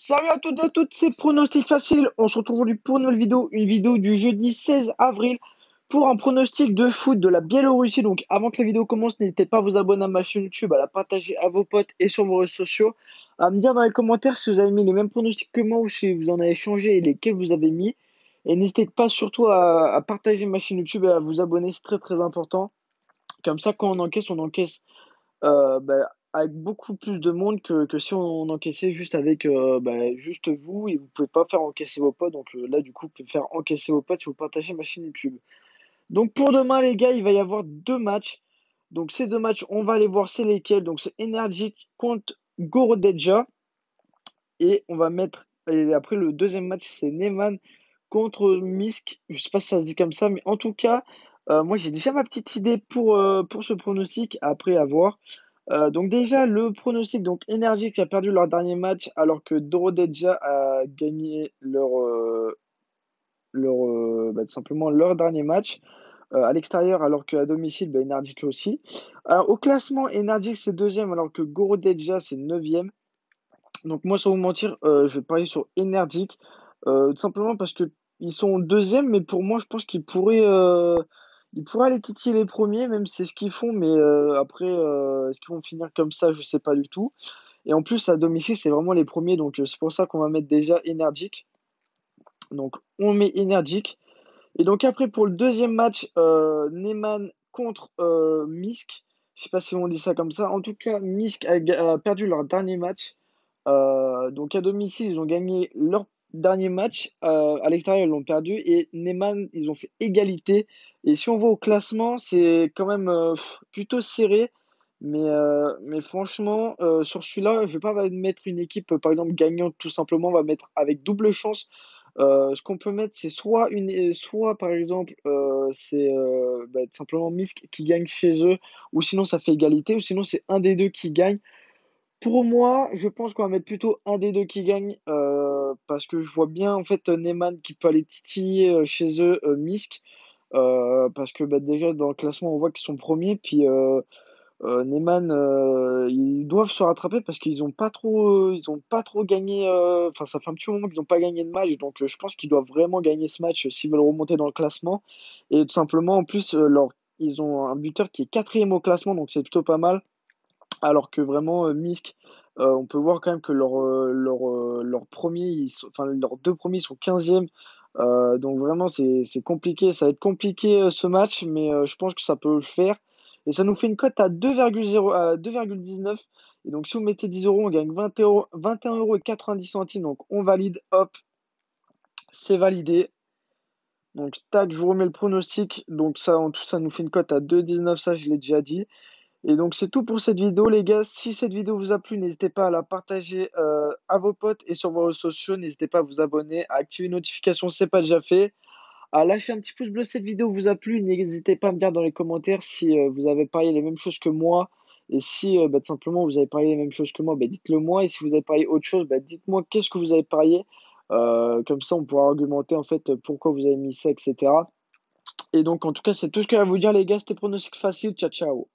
Salut à toutes et à toutes, c'est Pronostic Facile. On se retrouve aujourd'hui pour une nouvelle vidéo, une vidéo du jeudi 16 avril pour un pronostic de foot de la Biélorussie. Donc avant que la vidéo commence, n'hésitez pas à vous abonner à ma chaîne YouTube, à la partager à vos potes et sur vos réseaux sociaux, à me dire dans les commentaires si vous avez mis les mêmes pronostics que moi ou si vous en avez changé et lesquels vous avez mis. Et n'hésitez pas surtout à partager ma chaîne YouTube et à vous abonner, c'est très très important. Comme ça, quand on encaisse avec beaucoup plus de monde que si on encaissait juste avec juste vous et vous pouvez pas faire encaisser vos potes. Donc là, du coup, vous pouvez faire encaisser vos potes si vous partagez ma chaîne YouTube. Donc pour demain, les gars, il va y avoir deux matchs. Donc ces deux matchs, on va aller voir c'est lesquels. Donc c'est Energic contre Gorodeja. Et on va mettre. Et après, le deuxième match, c'est Neyman contre Misk. Je sais pas si ça se dit comme ça, mais en tout cas, moi j'ai déjà ma petite idée pour ce pronostic. Après, à voir. Donc déjà le pronostic, donc Energy qui a perdu leur dernier match alors que Dorodeja a gagné tout simplement leur dernier match à l'extérieur alors qu'à domicile Energic aussi. Alors au classement Energic c'est deuxième alors que Gorodeja c'est neuvième. Donc moi sans vous mentir je vais parier sur Energic tout simplement parce que ils sont deuxième mais pour moi je pense qu'ils pourraient aller titiller les premiers, même si c'est ce qu'ils font, mais après, est-ce qu'ils vont finir comme ça, je sais pas du tout. Et en plus, à domicile, c'est vraiment les premiers, donc c'est pour ça qu'on va mettre déjà Energic. Donc on met Energic. Et donc après, pour le deuxième match, Neyman contre Misk. Je sais pas si on dit ça comme ça. En tout cas, Misk a perdu leur dernier match. Donc à domicile, ils ont gagné leur dernier match. À l'extérieur, ils l'ont perdu. Et Neyman, ils ont fait égalité. Et si on voit au classement, c'est quand même plutôt serré. Mais franchement, sur celui-là, je vais pas mettre une équipe, par exemple, gagnante tout simplement. On va mettre avec double chance. Ce qu'on peut mettre, c'est soit par exemple, tout simplement Misk qui gagne chez eux, ou sinon ça fait égalité, ou sinon c'est un des deux qui gagne. Pour moi, je pense qu'on va mettre plutôt un des deux qui gagne, parce que je vois bien en fait Neyman qui peut aller titiller chez eux Misk, parce que déjà dans le classement on voit qu'ils sont premiers, puis Neyman, ils doivent se rattraper parce ils ont pas trop gagné. Enfin, ça fait un petit moment qu'ils n'ont pas gagné de match, donc je pense qu'ils doivent vraiment gagner ce match s'ils veulent remonter dans le classement. Et tout simplement, en plus, ils ont un buteur qui est quatrième au classement, donc c'est plutôt pas mal. Alors que vraiment, Misk, on peut voir quand même que leurs premiers, enfin leurs deux premiers sont 15e. Donc vraiment, c'est compliqué. Ça va être compliqué ce match, mais je pense que ça peut le faire. Et ça nous fait une cote à 2,0, à 2,19. Et donc si vous mettez 10 euros, on gagne 21 euros et 90 centimes. Donc on valide, hop, c'est validé. Donc tac, je vous remets le pronostic. Donc ça, en tout ça nous fait une cote à 2,19, ça je l'ai déjà dit. Et donc c'est tout pour cette vidéo les gars. Si cette vidéo vous a plu, n'hésitez pas à la partager à vos potes et sur vos réseaux sociaux. N'hésitez pas à vous abonner, à activer les notifications si ce n'est pas déjà fait. À lâcher un petit pouce bleu si cette vidéo vous a plu. N'hésitez pas à me dire dans les commentaires si vous avez parié les mêmes choses que moi. Et si tout simplement vous avez parié les mêmes choses que moi, dites-le moi. Et si vous avez parié autre chose, dites-moi qu'est-ce que vous avez parié. Comme ça on pourra argumenter en fait pourquoi vous avez mis ça, etc. Et donc en tout cas c'est tout ce que j'ai à vous dire les gars. C'était pronostic facile. Ciao ciao.